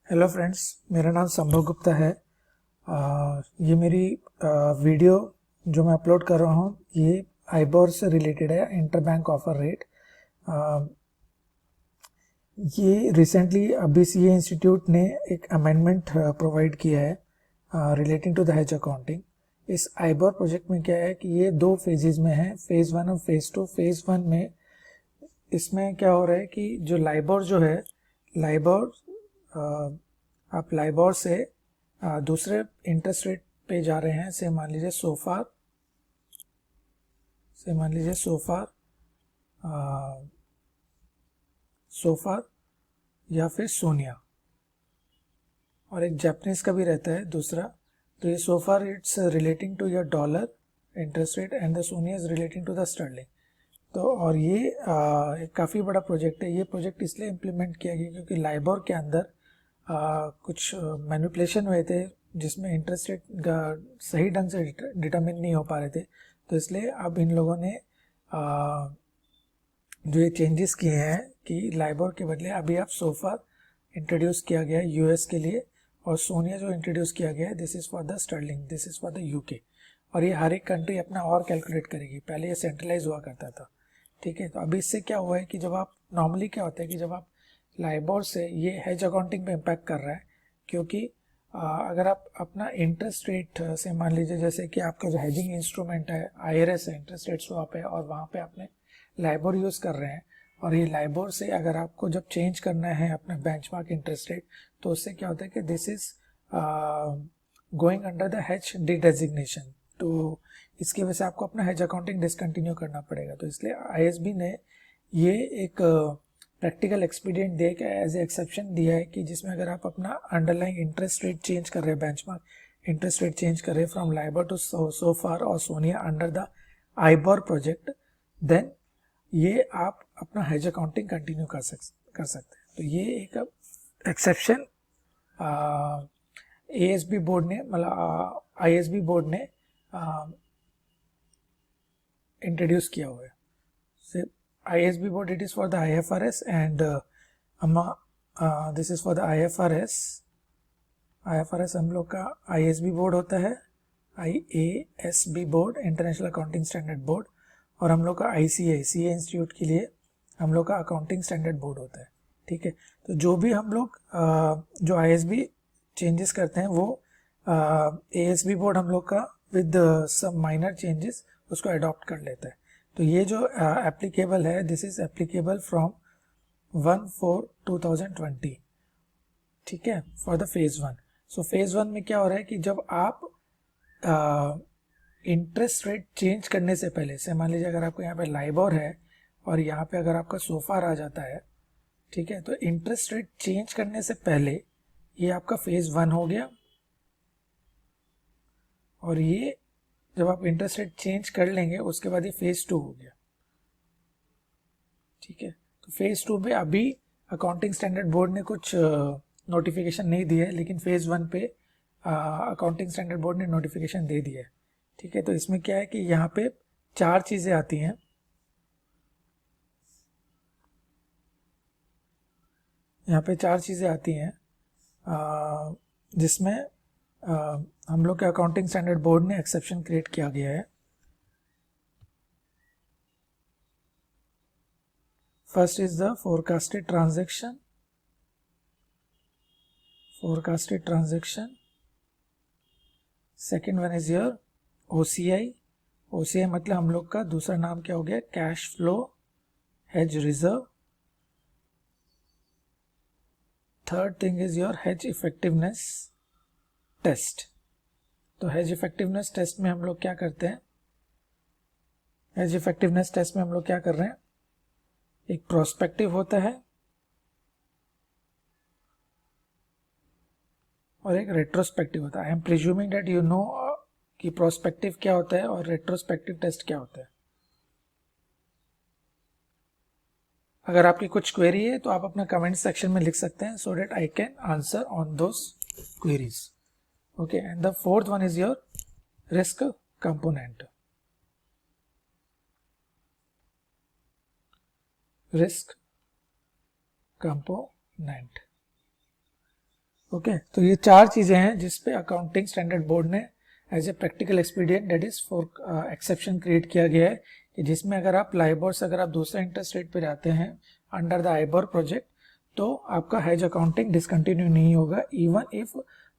Hello friends, मेरा नाम संभव गुप्ता है। ये मेरी वीडियो जो मैं अपलोड कर रहा हूँ ये आईबोर से रिलेटेड है, इंटरबैंक ऑफर रेट। ये रिसेंटली बीसीए इंस्टीट्यूट ने एक अमेंडमेंट प्रोवाइड किया है relating to the hedge accounting. इस आईबोर प्रोजेक्ट में क्या है कि ये दो फेजेस में है, फेज वन और फेज टू। फेज वन में इसमें क्या हो रहा है कि जो लाइबोर जो है, लाइबोर आप लाइबोर से दूसरे इंटरेस्ट रेट पे जा रहे हैं। से मान लीजिए सोफार या फिर सोनिया, और एक जापानीज का भी रहता है दूसरा। तो ये SOFR it's relating to your dollar interest rate and the SONIA is relating to the sterling. तो और ये एक काफ़ी बड़ा प्रोजेक्ट है। ये प्रोजेक्ट इसलिए इम्प्लीमेंट किया गया क्योंकि लाइबोर के अंदर कुछ मैनिपुलेशन हुए थे जिसमें इंटरेस्ट रेट सही ढंग से डिटरमिन नहीं हो पा रहे थे। तो इसलिए अब इन लोगों ने जो ये चेंजेस किए हैं कि लाइबोर के बदले अभी आप सोफा इंट्रोड्यूस किया गया है यूएस के लिए, और सोनिया जो इंट्रोड्यूस किया गया है this is for the sterling, this is for the UK. और ये हर एक कंट्री अपना और कैलकुलेट करेगी। पहले ये सेंट्रलाइज हुआ करता था, ठीक है। तो अभी इससे क्या हुआ है कि जब आप नॉर्मली क्या होता है कि जब आप लाइबोर से, ये हेज अकाउंटिंग पे इम्पैक्ट कर रहा है क्योंकि अगर आप अपना इंटरेस्ट रेट से मान लीजिए जैसे कि आपका जो हेजिंग इंस्ट्रूमेंट है आईआरएस है, इंटरेस्ट रेट स्वैप है, और वहाँ पे आपने लाइबोर यूज़ कर रहे हैं, और ये लाइबोर से अगर आपको जब चेंज करना है अपना बेंचमार्क इंटरेस्ट रेट, तो उससे क्या होता है कि this is going under the hedge dedesignation. तो इसकी वजह से आपको अपना हेज अकाउंटिंग डिसकंटिन्यू करना पड़ेगा। तो इसलिए आईएसबी ने ये एक प्रैक्टिकल एक्सपीडियंट दे के एज ए एक्सेप्शन दिया है कि जिसमें अगर आप अपना अंडरलाइंग इंटरेस्ट रेट चेंज कर रहे हैं, बेंचमार्क इंटरेस्ट रेट चेंज कर रहे हैं फ्रॉम लाइबोर टू सोफार और SONIA under the IBOR project, then ये आप अपना हेज अकाउंटिंग कंटिन्यू कर सकते हैं। तो ये एक एक्सेप्शन एएसबी बोर्ड ने, मतलब आईएसबी बोर्ड ने इंट्रोड्यूस किया हुआ है। ISB board, it is for the IFRS and this is for the IFRS। IFRS हम लोग का ISB बोर्ड होता है, IASB board, international accounting standard board, और हम लोग का ICA इंस्टीट्यूट के लिए हम लोग का अकाउंटिंग स्टैंडर्ड बोर्ड होता है, ठीक है। तो जो भी हम लोग जो ISB चेंजेस करते हैं वो ASB बोर्ड हम लोग का विद सम माइनर चेंजेस उसको अडॉप्ट कर लेता है। तो ये जो एप्लीकेबल है, दिस इज एप्लीकेबल फ्रॉम 1/4/2020, ठीक है, for the phase one. So phase one में क्या हो रहा है कि जब आप इंटरेस्ट रेट चेंज करने से पहले, से मान लीजिए अगर आपको यहाँ पे लाइबोर है और यहाँ पे अगर आपका सोफार आ जाता है, ठीक है, तो इंटरेस्ट रेट चेंज करने से पहले ये आपका फेज वन हो गया, और ये जब आप इंटरेस्ट रेट चेंज कर लेंगे उसके बाद ये फेज टू हो गया, ठीक है। तो फेज टू में अभी अकाउंटिंग स्टैंडर्ड बोर्ड ने कुछ नोटिफिकेशन नहीं दिया है, लेकिन फेज वन पे अकाउंटिंग स्टैंडर्ड बोर्ड ने नोटिफिकेशन दे दिया है, ठीक है। तो इसमें क्या है कि यहाँ पे चार चीज़ें आती हैं। यहाँ पे चार चीज़ें आती हैं जिसमें हम लोग के अकाउंटिंग स्टैंडर्ड बोर्ड ने एक्सेप्शन क्रिएट किया गया है। First is the forecasted transaction, second one is your OCI मतलब हम लोग का दूसरा नाम क्या हो गया, cash flow hedge reserve. Third thing is your hedge effectiveness test. तो हेज इफेक्टिवनेस टेस्ट में हम लोग क्या करते हैं, हेज इफेक्टिवनेस टेस्ट में हम लोग क्या कर रहे हैं, एक प्रोस्पेक्टिव होता है और एक रेट्रोस्पेक्टिव होता है। I am presuming that you know कि प्रोस्पेक्टिव क्या होता है और रेट्रोस्पेक्टिव टेस्ट क्या होता है। अगर आपकी कुछ क्वेरी है तो आप अपना कमेंट सेक्शन में लिख सकते हैं, so that I can answer on those queries, okay. And the fourth one is your risk component, okay तो ये 4 चीजें हैं जिस पे अकाउंटिंग स्टैंडर्ड बोर्ड ने as a practical expedient that is for exception create किया गया है कि जिसमें अगर आप लाइबोर से अगर आप दूसरे इंटरेस्ट रेट पे जाते हैं अंडर द आइबोर प्रोजेक्ट तो आपका हेज अकाउंटिंग डिसकंटिन्यू नहीं होगा even if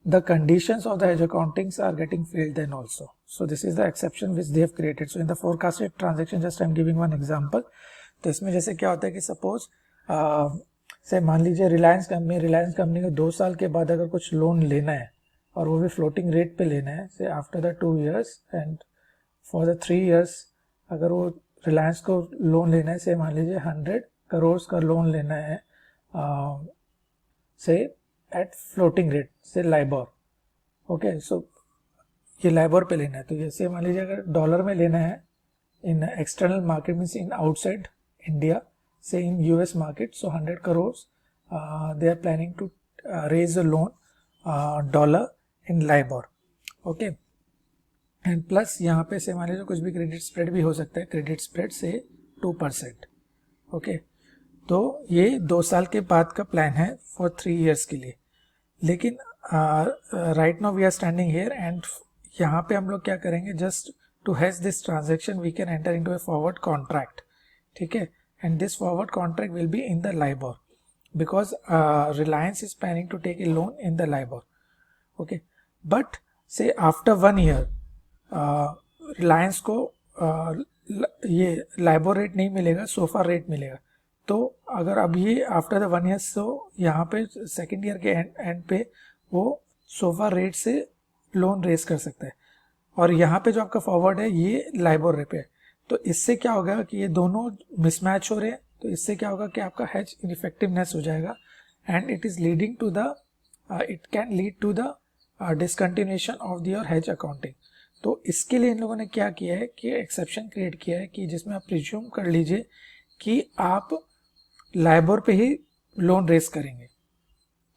the conditions of the hedge accountings are getting failed then also. So this is the exception which they have created. So in the forecasted transaction just I am giving one example. तो इसमें जैसे क्या होता है कि suppose से मान लीजिए रिलायंस कंपनी को 2 साल के बाद अगर कुछ लोन लेना है और वो भी फ्लोटिंग रेट पे लेना है से after the 2 years and for the 3 years अगर वो रिलायंस को लोन लेना है से मान लीजिए 100 करोड़ का लोन लेना है से एट फ्लोटिंग रेट से लाइबोर. ओके सो ये लाइबोर पे लेना है तो जैसे मान लीजिए अगर डॉलर में लेना है इन external market means in outside India say in US market, so 100 crores they are planning to raise a loan dollar in LIBOR. Okay, and plus यहाँ पे से मान लीजिए कुछ भी क्रेडिट स्प्रेड भी हो सकता है, क्रेडिट स्प्रेड से 2%. ओके तो ये 2 साल के बाद का प्लान है फॉर 3 years के लिए. लेकिन right now we are standing here and यहाँ पे हम लोग क्या करेंगे, just to hedge this transaction we can enter into a forward contract. ठीक है, and this forward contract will be in the LIBOR because Reliance is planning to take a loan in the LIBOR. Okay, but say after 1 year Reliance को ये LIBOR rate नहीं मिलेगा, sofa rate मिलेगा. तो अगर अब ये आफ्टर द 1 year तो यहाँ पे सेकेंड ईयर के एंड पे वो सोफा रेट से लोन रेज कर सकता है और यहाँ पे जो आपका फॉरवर्ड है ये LIBOR रेट पे है. तो इससे क्या होगा कि ये दोनों मिसमैच हो रहे हैं. तो इससे क्या होगा कि आपका हेज इनइफेक्टिवनेस हो जाएगा and it is leading to the it can lead to the discontinuation of your hedge accounting. तो इसके लिए इन लोगों ने क्या किया है कि एक्सेप्शन क्रिएट किया है कि जिसमें आप प्रिज्यूम कर लीजिए कि आप लाइबोर पे ही लोन रेज करेंगे.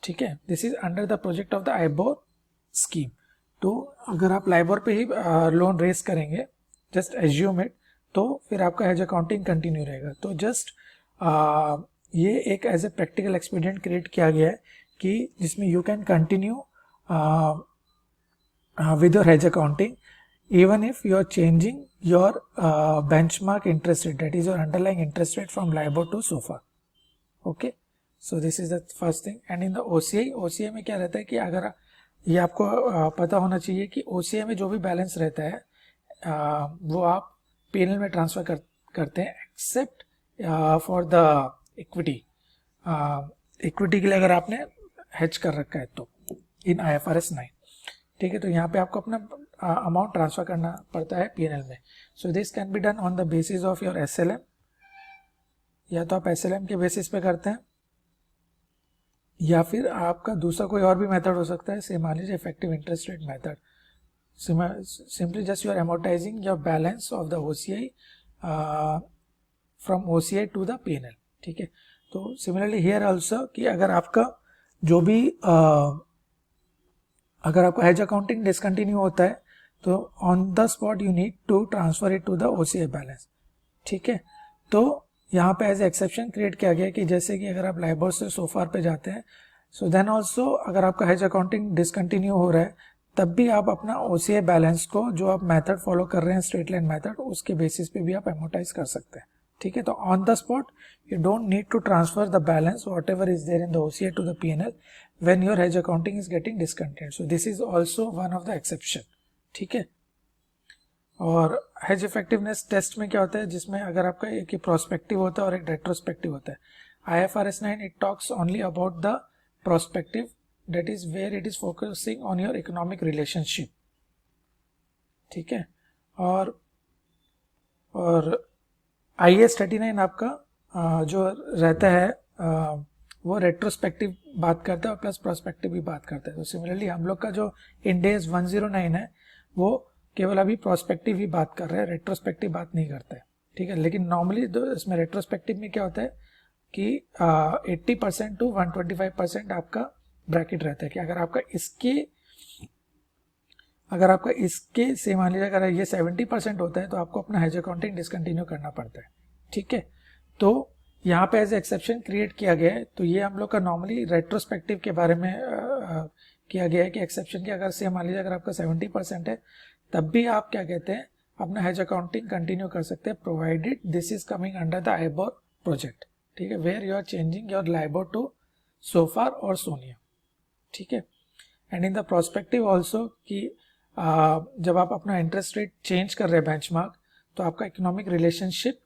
ठीक है, this is under the project of the IBOR scheme. तो अगर आप लाइबोर पे ही लोन रेज करेंगे, जस्ट एज्यूम इट, तो फिर आपका हेज अकाउंटिंग कंटिन्यू रहेगा. तो जस्ट ये एक as a practical expedient create किया गया है कि जिसमें you can continue with your hedge accounting even if you are changing your benchmark interest rate, that is your underlying interest rate from LIBOR to SOFR. Okay, so this is the first thing. And in the OCI में क्या रहता है कि अगर ये आपको पता होना चाहिए कि ओसीआई में जो भी बैलेंस रहता है वो आप पीएनएल में ट्रांसफर करते हैं except for the equity. Equity के लिए अगर आपने हेज कर रखा है तो इन IFRS 9. ठीक है, तो यहाँ पे आपको अपना अमाउंट ट्रांसफर करना पड़ता है पीएनएल में. So this can be done on the basis of your SLM, या तो आप SLM के बेसिस पे करते हैं या फिर आपका दूसरा कोई और भी मेथड हो सकता है. से मान लीजिए effective interest rate method. Simply just you are amortizing your balance of the OCI from OCI to the P&L. ठीक है, तो similarly here also कि अगर आपका जो भी अगर आपका हेज अकाउंटिंग डिसकंटिन्यू होता है तो on the spot you need to transfer it to the OCI balance. ठीक है, तो यहाँ पे एज एक्सेप्शन क्रिएट किया गया कि जैसे कि अगर आप लाइबोर से सोफार पे जाते हैं, सो देन ऑल्सो अगर आपका हेज अकाउंटिंग डिसकंटिन्यू हो रहा है तब भी आप अपना OCI बैलेंस को जो आप मेथड फॉलो कर रहे हैं स्ट्रेट लाइन मेथड, उसके बेसिस पे भी आप एमोटाइज कर सकते हैं. ठीक है, तो on the spot you don't need to transfer the balance whatever is there in the OCI to the P&L when your hedge accounting is getting discontinued. So this is also one of the exception. ठीक है, और hedge effectiveness test में क्या होता है, जिसमें अगर आपका एक प्रोस्पेक्टिव होता है और एक रेट्रोस्पेक्टिव होता है. IFRS 9 it talks only about the prospective, that is where it is focusing on your economic relationship. ठीक है, और IAS 39 आपका जो रहता है वो रेट्रोस्पेक्टिव बात करता है और प्लस प्रोस्पेक्टिव भी बात करता है. तो सिमिलरली हम लोग का जो इंड AS 109 है वो केवल अभी प्रोस्पेक्टिव ही बात कर रहा है, रेट्रोस्पेक्टिव बात नहीं करता है. ठीक है, लेकिन नॉर्मली इसमें रेट्रोस्पेक्टिव में क्या होता है कि 80% to 125% आपका ब्रैकेट रहता है कि अगर आपका इसके से मान लीजिए अगर ये 70% होता है तो आपको अपना हेज अकाउंटिंग डिसकंटिन्यू करना पड़ता है. ठीक है, तो यहाँ पे एज एक्सेप्शन क्रिएट किया गया है. तो ये हम लोग का नॉर्मली रेट्रोस्पेक्टिव के बारे में किया गया है कि एक्सेप्शन की अगर से मान लीजिए अगर आपका 70% है तब भी आप क्या कहते हैं अपना हेज अकाउंटिंग कंटिन्यू कर सकते हैं, provided this is coming under the IBOR project, ठीक है, where you are changing your LIBOR to SOFR और सोनिया, ठीक है। And in the prospective also कि जब आप अपना इंटरेस्ट रेट चेंज कर रहे हैं बेंचमार्क, तो आपका इकोनॉमिक रिलेशनशिप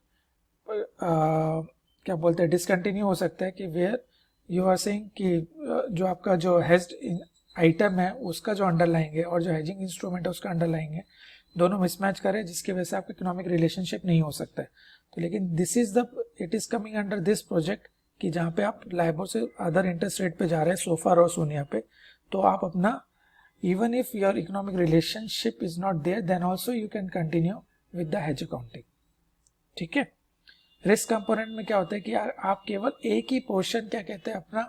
क्या बोलते हैं डिसकंटिन्यू हो सकता है कि वेयर यू आर सेइंग कि जो आपका जो हेज्ड आइटम है उसका जो अंडरलाइंग है और जो हेजिंग इंस्ट्रूमेंट है उसका अंडरलाइंग है, दोनों मिसमैच करें जिसकी वजह से आपका इकोनॉमिक रिलेशनशिप नहीं हो सकता है। तो लेकिन this is the it is coming under this project कि जहाँ पे आप लाइबोर से अदर इंटरेस्ट रेट पे जा रहे हैं सोफार और सोनिया पे, तो आप अपना even if your economic relationship is not there then also you can continue with the hedge accounting, ठीक है। रिस्क कंपोनेंट में क्या होता है कि आप केवल एक ही पोर्शन क्या कहते हैं अपना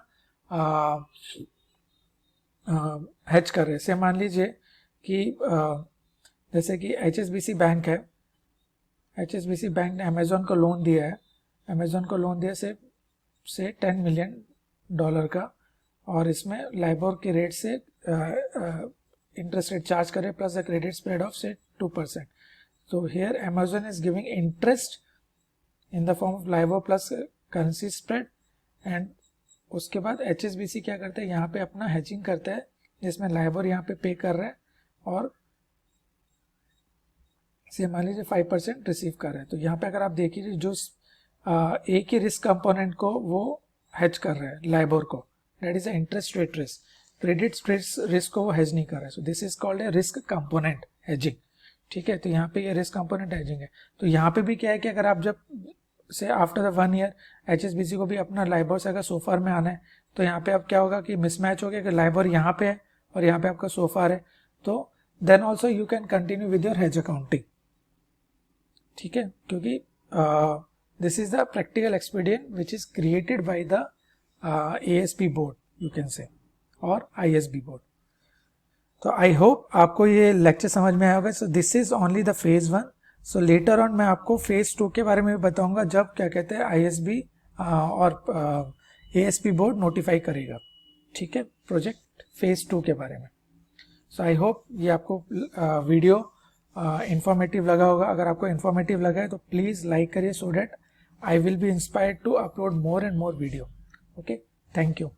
हेज कर रहे हैं। से मान लीजिए कि जैसे कि HSBC बैंक है, HSBC बैंक ने अमेजोन को लोन दिया है, अमेजोन को लोन दिया से $10 मिलियन का, और इसमें लाइबोर के रेट से इंटरेस्ट रेट चार्ज करे plus the credit spread of से 2%। तो here Amazon is giving interest in the form of LIBOR plus currency spread, and उसके बाद HSBC क्या करते हैं यहाँ पे अपना हेजिंग करता है जिसमें लाइबोर यहाँ पे कर रहा है और से मान लीजिए 5% रिसीव कर रहा है। तो यहाँ पे अगर आप देखिए जो एक ही रिस्क कंपोनेंट को वो हेज कर रहा है लाइबोर को, that is interest rate risk, credit risk को वो हेज नहीं कर रहा है। सो this is called a risk component hedging, ठीक है। तो यहाँ पे ये रिस्क कंपोनेंट हेजिंग है। तो यहाँ पे भी क्या है कि अगर आप जब से आफ्टर द 1 ईयर HSBC को भी अपना लाइबोर से अगर सोफार में आना है, तो यहाँ पे अब क्या होगा कि मिसमैच हो गया कि लाइबोर यहाँ पे है और यहाँ पे आपका सोफार है, तो then also you can continue with your hedge accounting, ठीक है, क्योंकि this is the practical expedient which is created by the ASB board you can say और ISB बोर्ड। तो आई होप आपको ये लेक्चर समझ में आया होगा। सो this is only the phase 1। So later on मैं आपको फेज 2 के बारे में भी बताऊंगा जब क्या कहते हैं ISB और ASB बोर्ड नोटिफाई करेगा, ठीक है, प्रोजेक्ट फेज 2 के बारे में। सो आई होप ये आपको वीडियो इंफॉर्मेटिव लगा होगा। अगर आपको इंफॉर्मेटिव लगा है तो प्लीज लाइक करिए so that I will be inspired to upload more and more video. Okay, thank you.